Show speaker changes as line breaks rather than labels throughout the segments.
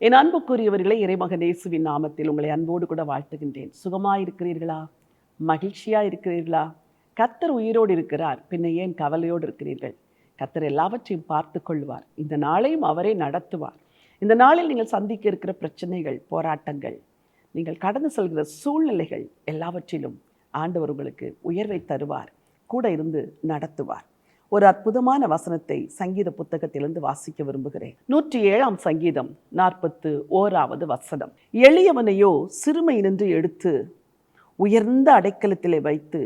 என் அன்புக்குரியவர்களே, இறைமகன் இயேசுவின் நாமத்தில் உங்களை அன்போடு கூட வாழ்த்துகின்றேன். சுகமாயிருக்கிறீர்களா? மகிழ்ச்சியா இருக்கிறீர்களா? கர்த்தர் உயிரோடு இருக்கிறார், பின்ன ஏன் கவலையோடு இருக்கிறீர்கள்? கர்த்தர் எல்லாவற்றையும் பார்த்து கொள்வார். இந்த நாளையும் அவரே நடத்துவார். இந்த நாளில் நீங்கள் சந்திக்க இருக்கிற பிரச்சனைகள், போராட்டங்கள், நீங்கள் கடந்து செல்கிற சூழ்நிலைகள் எல்லாவற்றிலும் ஆண்டவர் உங்களுக்கு உயர்வை தருவார், கூட இருந்து நடத்துவார். ஒரு அற்புதமான வசனத்தை சங்கீத புத்தகத்திலிருந்து வாசிக்க விரும்புகிறேன். 107ஆம் சங்கீதம் 41வது வசனம். எளியவனையோ சிறுமையினின்று எடுத்து உயர்ந்த அடைக்கலத்திலே வைத்து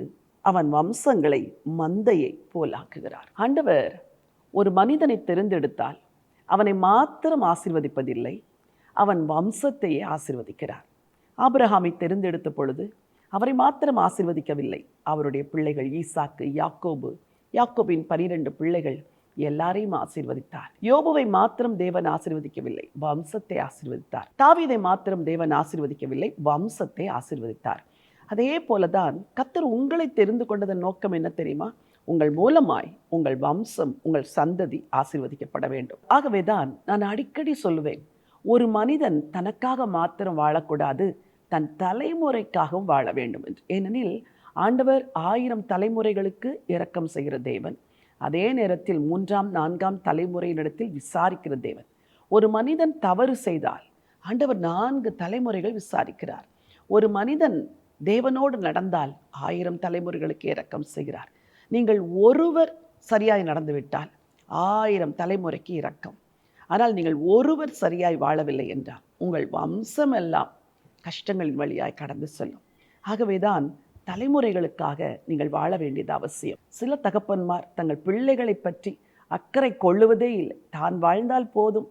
அவன் வம்சங்களை மந்தையை போலாக்குகிறார். ஆண்டவர் ஒரு மனிதனை தெரிந்தெடுத்தால் அவனை மாத்திரம் ஆசீர்வதிப்பதில்லை, அவன் வம்சத்தையே ஆசீர்வதிக்கிறார். ஆபிரகாமை தெரிந்தெடுத்த பொழுது அவரை மாத்திரம் ஆசீர்வதிக்கவில்லை, அவருடைய பிள்ளைகள் ஈசாக்கு, யாக்கோபின் 12 பிள்ளைகள் எல்லாரையும் ஆசீர்வதித்தார். யோபுவை மாத்திரம் தேவன் ஆசீர்வதிக்கவில்லை, வம்சத்தை ஆசீர்வதித்தார். தாவீதை மாத்திரம் தேவன் ஆசீர்வதிக்கவில்லை, வம்சத்தை ஆசீர்வதித்தார். அதே போலதான் கர்த்தர் உங்களை தெரிந்து கொண்டதன் நோக்கம் என்ன தெரியுமா? உங்கள் மூலமாய் உங்கள் வம்சம், உங்கள் சந்ததி ஆசீர்வதிக்கப்பட வேண்டும். ஆகவேதான் நான் அடிக்கடி சொல்லுவேன், ஒரு மனிதன் தனக்காக மாத்திரம் வாழக்கூடாது, தன் தலைமுறைக்காகவும் வாழ வேண்டும் என்று. ஏனெனில் ஆண்டவர் 1000 தலைமுறைகளுக்கு இரக்கம் செய்கிற தேவன், அதே நேரத்தில் 3ஆம் 4ஆம் தலைமுறையினிடத்தில் விசாரிக்கிற தேவன். ஒரு மனிதன் தவறு செய்தால் ஆண்டவர் 4 தலைமுறைகள் விசாரிக்கிறார். ஒரு மனிதன் தேவனோடு நடந்தால் 1000 தலைமுறைகளுக்கு இரக்கம் செய்கிறார். நீங்கள் ஒருவர் சரியாய் நடந்துவிட்டால் 1000 தலைமுறைக்கு இரக்கம். ஆனால் நீங்கள் ஒருவர் சரியாய் வாழவில்லை என்றால் உங்கள் வம்சம் எல்லாம் கஷ்டங்களின் வழியாய் கடந்து செல்லும். ஆகவேதான் தலைமுறைகளுக்காக நீங்கள் வாழ வேண்டியது அவசியம். சில தகப்பன்மார் தங்கள் பிள்ளைகளை பற்றி அக்கறை கொள்ளுவதே இல்லை. தான் வாழ்ந்தால் போதும்,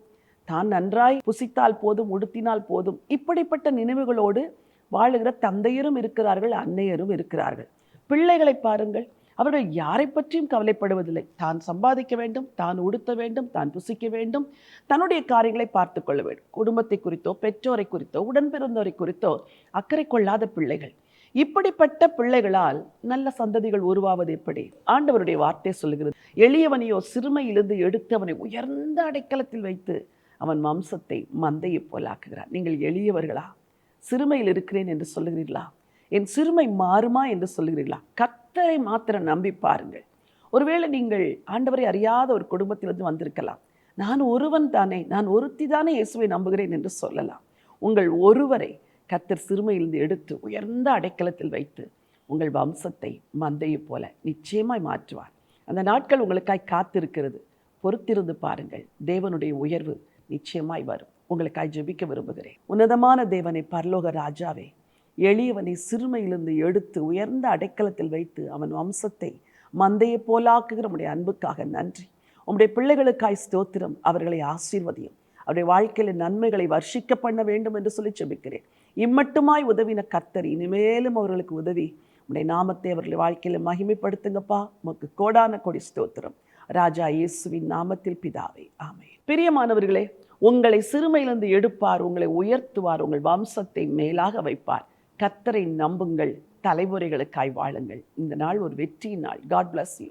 தான் நன்றாய் புசித்தால் போதும், உடுத்தினால் போதும், இப்படிப்பட்ட நினைவுகளோடு வாழுகிற தந்தையரும் இருக்கிறார்கள், அன்னையரும் இருக்கிறார்கள். பிள்ளைகளை பாருங்கள், அவர்கள் யாரை பற்றியும் கவலைப்படுவதில்லை. தான் சம்பாதிக்க வேண்டும், தான் உடுத்த வேண்டும், தான் புசிக்க வேண்டும், தன்னுடைய காரியங்களை பார்த்து கொள்ள வேண்டும். குடும்பத்தை குறித்தோ, பெற்றோரை குறித்தோ, உடன் பிறந்தோரை குறித்தோ அக்கறை கொள்ளாத பிள்ளைகள். இப்படிப்பட்ட பிள்ளைகளால் நல்ல சந்ததிகள் உருவாவது எப்படி? ஆண்டவருடைய வார்த்தை சொல்லுகிறது, எளியவனையோ சிறுமையிலிருந்து எடுத்து அவனை உயர்ந்த அடைக்கலத்தில் வைத்து அவன் வம்சத்தை மந்தையை போலாக்குகிறார். நீங்கள் எளியவர்களா? சிறுமையில் இருக்கிறேன் என்று சொல்லுகிறீர்களா? என் சிறுமை மாறுமா என்று சொல்லுகிறீர்களா? கர்த்தரை மாத்திரம் நம்பி பாருங்கள். ஒருவேளை நீங்கள் ஆண்டவரை அறியாத ஒரு குடும்பத்திலிருந்து வந்திருக்கலாம். நான் ஒருவன் தானே, நான் ஒருத்தி தானே இயேசுவை நம்புகிறேன் என்று சொல்லலாம். உங்கள் ஒருவரை கர்த்தர் சிறுமையிலிருந்து எடுத்து உயர்ந்த அடைக்கலத்தில் வைத்து உங்கள் வம்சத்தை மந்தையை போல நிச்சயமாய் மாற்றுவார். அந்த நாட்கள் உங்களுக்காய் காத்திருக்கிறது. பொறுத்திருந்து பாருங்கள், தேவனுடைய உயர்வு நிச்சயமாய் வரும். உங்களுக்காய் ஜெபிக்க விரும்புகிறேன். உன்னதமான தேவனை, பரலோக ராஜாவே, எளியவனை சிறுமையிலிருந்து எடுத்து உயர்ந்த அடைக்கலத்தில் வைத்து அவன் வம்சத்தை மந்தையை போலாக்குகிற உம்முடைய அன்புக்காக நன்றி. உம்முடைய பிள்ளைகளுக்காய் ஸ்தோத்திரம். அவர்களை ஆசீர்வதியும். அவருடைய வாழ்க்கையில் நன்மைகளை வர்ஷிக்க பண்ண வேண்டும் என்று சொல்லி ஜெபிக்கிறேன். இம்மட்டுமாய் உதவின கர்த்தர் இனிமேலும் அவர்களுக்கு உதவி உம்முடைய நாமத்தை அவர்களுடைய வாழ்க்கையில் மகிமைப்படுத்துங்கப்பா. உமக்கு கோடான கோடி ஸ்தோத்திரம். ராஜா இயேசுவின் நாமத்தில் பிதாவே, ஆமென். பிரியமானவர்களே, உங்களை சிறுமையிலிருந்து எடுப்பார், உங்களை உயர்த்துவார், உங்கள் வம்சத்தை மேலாக வைப்பார். கர்த்தரை நம்புங்கள், தலைமுறைகளுக்காய் வாழுங்கள். இந்த நாள் ஒரு வெற்றியின் நாள். God bless you.